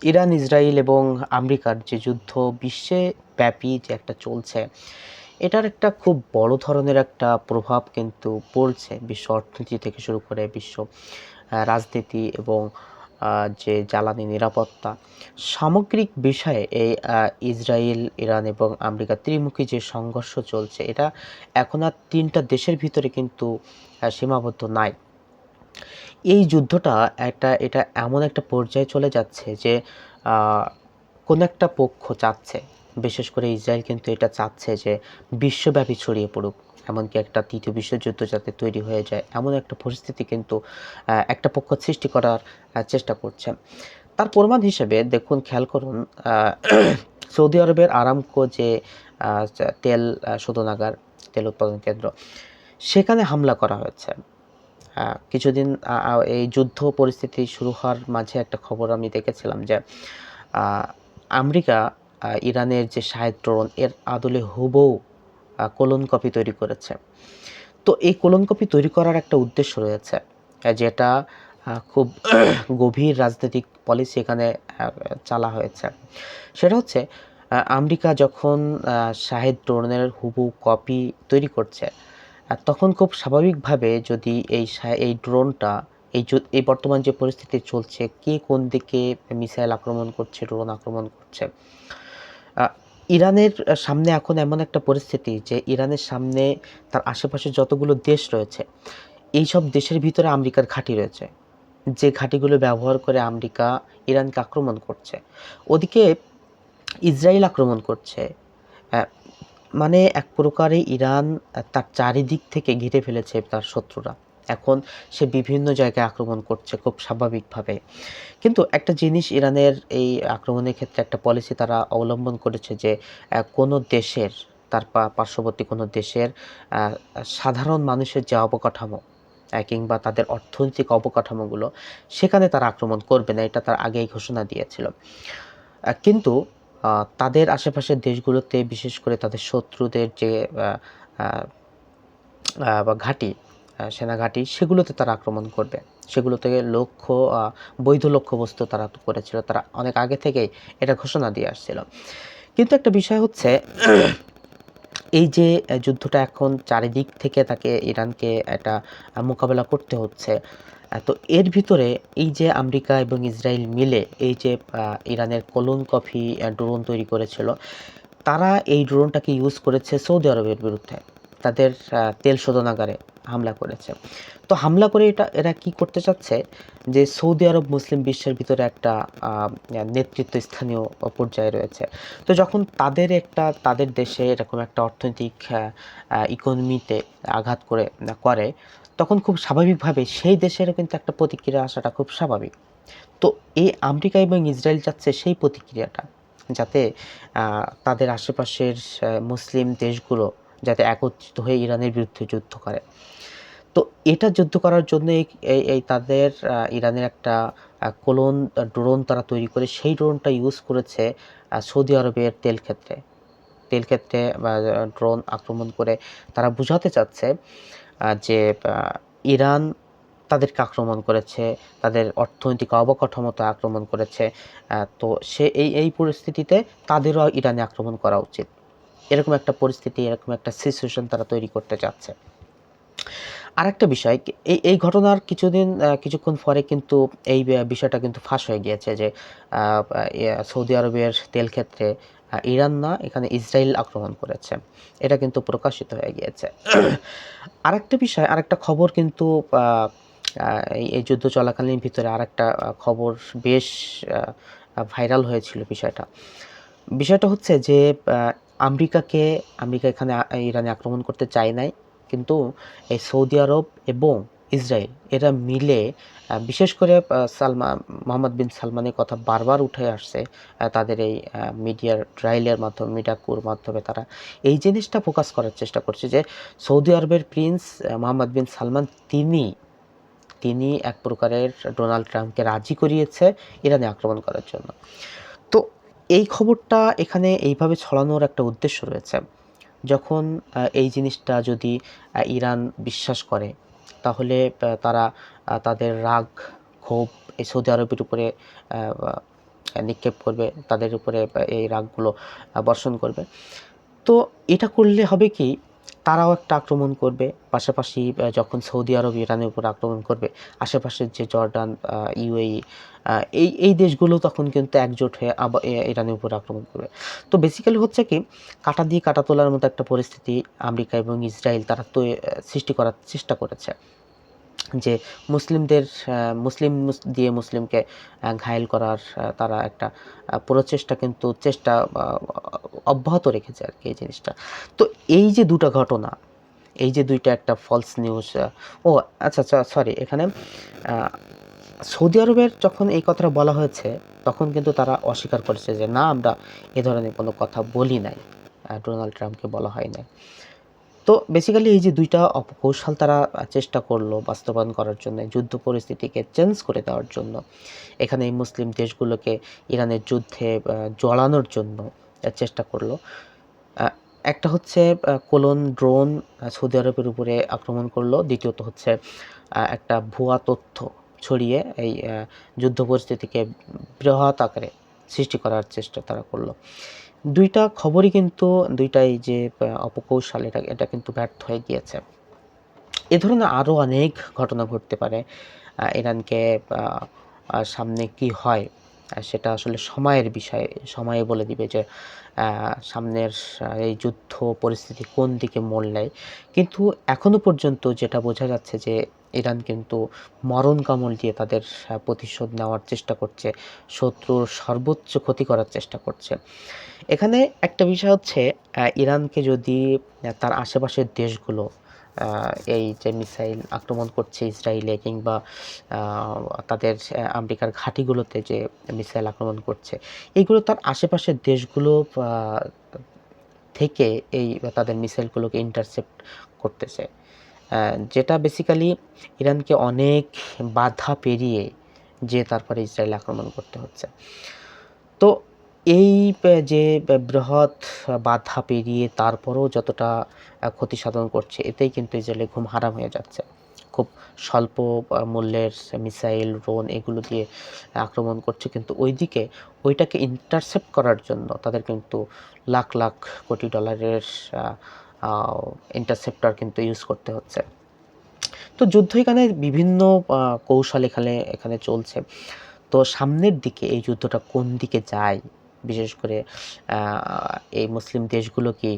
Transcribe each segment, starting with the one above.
Iran, Israel এবং আমেরিকার যে যুদ্ধ বিশ্বে ব্যাপী যে একটা চলছে, এটার একটা খুব বড় ধরনের একটা প্রভাব কিন্তু পড়ছে বিশ্ব অর্থনীতি থেকে শুরু করে বিশ্ব রাজনীতি এবং যে জ্বালানি নিরাপত্তা সামগ্রিক বিষয়ে এই ইসরায়েল, ইরান এবং আমেরিকার ত্রিমুখী যে সংঘর্ষ চলছে, এটা এখন আর ৩ টা দেশের ভিতরে কিন্তু সীমাবদ্ধ নাই। এই যুদ্ধটা এটা এমন একটা পর্যায়ে চলে যাচ্ছে যে আ কোনো একটা পক্ষ চাচ্ছে, বিশেষ করে ইসরায়েল কিন্তু এটা চাচ্ছে যে বিশ্বব্যাপী ছড়িয়ে পড়ুক। এমনকি একটা ৩য় বিশ্বযুদ্ধ যাতে তৈরি হয়ে যায়, এমন একটা পরিস্থিতি কিন্তু একটা পক্ষ সৃষ্টি করার চেষ্টা করছে। তার প্রমাণ হিসেবে দেখুন, খেয়াল করুন, আ সৌদি আরবের আরামকো যে আ তেল শোধনাগার, তেল উৎপাদন কেন্দ্র, সেখানে হামলা করা হয়েছে। কিছুদিন এই যুদ্ধ পরিস্থিতি শুরু হওয়ার মাঝে একটা খবর আমি দেখেছিলাম যে আ আমেরিকা ইরানের যে শাহেদ ড্রোন এর আদলে হুবহু ক্লোন কপি তৈরি করেছে। তো এই ক্লোন কপি তৈরি করার একটা উদ্দেশ্য রয়েছে। যেটা খুব গভীর রাজনৈতিক পলিসি এখানে চালা হয়েছে। সেটা হচ্ছে আমেরিকা যখন শাহেদ ড্রোনের হুবহু কপি তৈরি করছে, তখন খুব স্বাভাবিকভাবে যদি এই ড্রোনটা এই বর্তমান যে পরিস্থিতি চলছে, কে কোন দিকে মিসাইল আক্রমণ করছে, ড্রোন আক্রমণ করছে। আ ইরানের সামনে এখন এমন একটা পরিস্থিতি যে ইরানের সামনে তার আশেপাশে যতগুলো দেশ রয়েছে, এইসব দেশের ভিতরে আমেরিকার ঘাঁটি রয়েছে। যে ঘাঁটিগুলো ব্যবহার করে আমেরিকা ইরানকে আক্রমণ করছে। ওদিকে ইসরায়েল আক্রমণ করছে। অ্যা মানে এক প্রকারে ইরান তার চারিদিক থেকে ঘিরে ফেলেছে তার শত্রুরা। এখন সে বিভিন্ন জায়গায় আক্রমণ করছে খুব স্বাভাবিকভাবে। কিন্তু একটা জিনিস, ইরানের এই আক্রমণের ক্ষেত্রে একটা পলিসি তারা অবলম্বন করেছে যে কোনো দেশের, তার পার্শ্ববর্তী কোনো দেশের আ সাধারণ মানুষের যে অবকাঠামো কিংবা তাদের অর্থনৈতিক অবকাঠামোগুলো, সেখানে তারা আক্রমণ করবে না। এটা তারা আগেই ঘোষণা দিয়েছিল। কিন্তু আ তাদের আশেপাশের দেশগুলোতে, বিশেষ করে তাদের শত্রুদের যে আ আ বা ঘাঁটি, সেনা ঘাঁটি, সেগুলোতে তারা আক্রমণ করবে। সেগুলোতে আ বৈধ লক্ষ্যবস্তু তারা করেছিল। তারা অনেক আগে থেকেই এটা ঘোষণা দিয়ে আসছিল। কিন্তু একটা বিষয় হচ্ছে, এই যে যুদ্ধটা এখন চারিদিক থেকে তাকে, ইরানকে এটা মোকাবেলা করতে হচ্ছে। তো এর ভিতরে এই যে আমেরিকা এবং ইসরায়েল মিলে এই যে আ ইরানের ক্লোন কপি ড্রোন তৈরি করেছিল, তারা এই ড্রোনটাকে ইউজ করেছে সৌদি আরবের বিরুদ্ধে। তাদের তেল শোধনাগারে হামলা করেছে। তো হামলা করে এরা কি করতে চাচ্ছে যে সৌদি আরব মুসলিম বিশ্বের ভিতরে একটা আ নেতৃত্ব স্থানীয় পর্যায়ে রয়েছে। তো যখন তাদের দেশে এরকম একটা অর্থনৈতিক ইকোনমিতে আঘাত করে, তখন খুব স্বাভাবিকভাবে সেই দেশেরও কিন্তু একটা প্রতিক্রিয়া আসাটা খুব স্বাভাবিক। তো এই আমেরিকা এবং ইসরায়েল চাচ্ছে সেই প্রতিক্রিয়াটা। যাতে তাদের আশেপাশের মুসলিম দেশগুলো যাতে একত্রিত হয়ে ইরানের বিরুদ্ধে যুদ্ধ করে। তো এটা যুদ্ধ করার জন্য এই এই এই তাদের ইরানের একটা ক্লোন ড্রোন তারা তৈরি করে সেই ড্রোনটা ইউজ করেছে সৌদি আরবের তেল ক্ষেত্রে ড্রোন আক্রমণ করে তারা বুঝাতে চাচ্ছে যে আ ইরান তাদেরকে আক্রমণ করেছে, তাদের অর্থনৈতিক অবকাঠামোতে আক্রমণ করেছে। তো এই পরিস্থিতিতে তাদেরও ইরানে আক্রমণ করা উচিত। এরকম একটা পরিস্থিতি, এরকম একটা সিচুয়েশন তারা তৈরি করতে চাচ্ছে। আরেকটা বিষয়, এই ঘটনার কিছুক্ষণ পরে কিন্তু এই বিষয়টা কিন্তু ফাঁস হয়ে গিয়েছে যে আ আ সৌদি আরবের তেল ক্ষেত্রে ইরান না, এখানে ইসরায়েল আক্রমণ করেছে। এটা কিন্তু প্রকাশিত হয়ে গিয়েছে। আরেকটা বিষয়, আরেকটা খবর কিন্তু আ আ এই যুদ্ধ চলাকালীন ভিতরে আরেকটা খবর বেশ আ আ ভাইরাল হয়েছিল বিষয়টা। বিষয়টা হচ্ছে যে আ আমেরিকাকে আমেরিকা এখানে ইরানে আক্রমণ করতে চায় নাই। কিন্তু এই সৌদি আরব এবং ইসরায়েল এরা মিলে, বিশেষ করে মোহাম্মদ বিন সালমানের কথা বারবার উঠে আসছে। তাদের এই মিডিয়ার ট্রায়ালের মাধ্যমে, মিডিয়া কুর মাধ্যমে তারা এই জিনিসটা ফোকাস করার চেষ্টা করছে যে সৌদি আরবের প্রিন্স মোহাম্মদ বিন সালমান, তিনি এক প্রকারের ডোনাল্ড ট্রাম্পকে রাজি করিয়েছে ইরানে আক্রমণ করার জন্য। তো এই খবরটা এখানে এইভাবে ছড়ানোর একটা উদ্দেশ্য রয়েছে। যখন এই জিনিসটা যদি ইরান বিশ্বাস করে, তাহলে তারা তাদের রাগ, ক্ষোভ এই সৌদি আরবের উপরে আ নিক্ষেপ করবে, তাদের উপরে এই রাগগুলো বর্ষণ করবে। তো এটা করলে হবে কি, তারাও একটা আক্রমণ করবে। পাশাপাশি যখন সৌদি আরব ইরানের উপর আক্রমণ করবে, আশেপাশের যে জর্ডান, ইউএই, এই দেশগুলো তখন কিন্তু একজোট হয়ে আবার ইরানের উপর আক্রমণ করবে। তো বেসিক্যালি হচ্ছে কি, কাঁটা দিয়ে কাঁটা তোলার মতো একটা পরিস্থিতি আমেরিকা এবং ইসরায়েল তারা তো সৃষ্টি করার চেষ্টা করেছে, যে মুসলিমদের দিয়ে মুসলিমকে ঘায়েল করার তারা একটা প্রচেষ্টা, কিন্তু চেষ্টা অব্যাহত রেখেছে আর কি এই জিনিসটা। তো এই যে দুটো ঘটনা, এই যে দুইটা একটা ফলস নিউজ। ও আচ্ছা আচ্ছা, সরি, এখানে সৌদি আরবের যখন এই কথাটা বলা হয়েছে, তখন কিন্তু তারা অস্বীকার করেছে যে না, আমরা এ ধরনের কোনো কথা বলি নাই, ডোনাল্ড ট্রাম্পকে বলা হয় নাই। তো বেসিক্যালি এই যে দুইটা অপকৌশল তারা চেষ্টা করলো বাস্তবায়ন করার জন্য, যুদ্ধ পরিস্থিতিকে চেঞ্জ করে দেওয়ার জন্য, এখানে এই মুসলিম দেশগুলোকে ইরানের যুদ্ধে জড়ানোর জন্য চেষ্টা করলো। একটা হচ্ছে কোলন ড্রোন সৌদি আরবের উপরে আক্রমণ করলো, দ্বিতীয়ত হচ্ছে একটা ভুয়া তথ্য ছড়িয়ে এই যুদ্ধ পরিস্থিতিকে বৃহৎ আকারে সৃষ্টি করার চেষ্টা তারা করলো। দুইটা খবরই কিন্তু, দুইটাই যে অপকৌশল, এটা কিন্তু ব্যর্থ হয়ে গিয়েছে। এ ধরনের আরও অনেক ঘটনা ঘটতে পারে। ইরানকে সামনে কি হয় সেটা আসলে সময়ের বিষয়, সময়ে বলে দিবে যে সামনের এই যুদ্ধ পরিস্থিতি কোন দিকে মোড় নেয়। কিন্তু এখনো পর্যন্ত যেটা বোঝা যাচ্ছে যে ইরান কিন্তু মরণ কামড় দিয়ে তাদের প্রতিশোধ নেওয়ার চেষ্টা করছে, শত্রুর সর্বোচ্চ ক্ষতি করার চেষ্টা করছে। এখানে একটা বিষয় হচ্ছে, ইরানকে যদি তার আশেপাশের দেশগুলো এই যে মিসাইল আক্রমণ করছে ইসরায়েলে, কিংবা তাদের আমেরিকার ঘাঁটিগুলোতে যে মিসাইল আক্রমণ করছে, এইগুলো তার আশেপাশের দেশগুলো থেকে এই তাদের মিসাইলগুলোকে ইন্টারসেপ্ট করতেছে, যেটা বেসিক্যালি ইরানকে অনেক বাধা পেরিয়ে যে তারপরে ইসরায়েল আক্রমণ করতে হচ্ছে। তো এই যে বৃহৎ বাধা পেরিয়ে তারপরেও যতটা ক্ষতি সাধন করছে, এতেই কিন্তু ইসরায়েলের ঘুম হারাম হয়ে যাচ্ছে। খুব স্বল্প মূল্যের মিসাইল, ড্রোন এগুলো দিয়ে আক্রমণ করছে, কিন্তু ওইদিকে ওইটাকে ইন্টারসেপ্ট করার জন্য তাদের কিন্তু লাখ লাখ কোটি ডলারের ইন্টারসেপ্টর কিন্তু ইউজ করতে হচ্ছে। তো যুদ্ধ এখানে বিভিন্ন কৌশল এখানে চলছে। তো সামনের দিকে এই যুদ্ধটা কোন দিকে যায়, বিশেষ করে এই মুসলিম দেশগুলো কি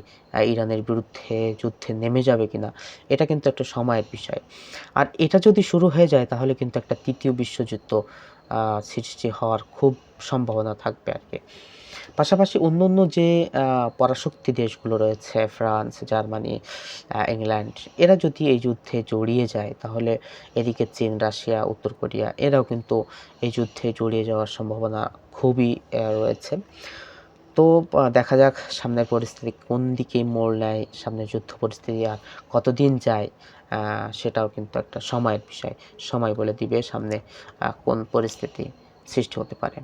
ইরানের বিরুদ্ধে যুদ্ধে নেমে যাবে কিনা, এটা কিন্তু একটা সময়ের বিষয়। আর এটা যদি শুরু হয়ে যায়, তাহলে কিন্তু একটা তৃতীয় বিশ্বযুদ্ধ সৃষ্টি হওয়ার খুব সম্ভাবনা থাকবে আর কি। পাশাপাশি অন্য যে পরাশক্তি দেশগুলো রয়েছে, ফ্রান্স, জার্মানি, ইংল্যান্ড, এরা যদি এই যুদ্ধে জড়িয়ে যায়, তাহলে এদিকে চীন, রাশিয়া, উত্তর কোরিয়া, এরাও কিন্তু এই যুদ্ধে জড়িয়ে যাওয়ার সম্ভাবনা খুবই রয়েছে। তো দেখা যাক সামনের পরিস্থিতি কোন দিকে মোড় নেয়, সামনের যুদ্ধ পরিস্থিতি আর কতদিন যায়, সেটাও কিন্তু একটা সময়ের বিষয়। সময় বলে দিবে সামনে কোন পরিস্থিতি সৃষ্টি হতে পারে।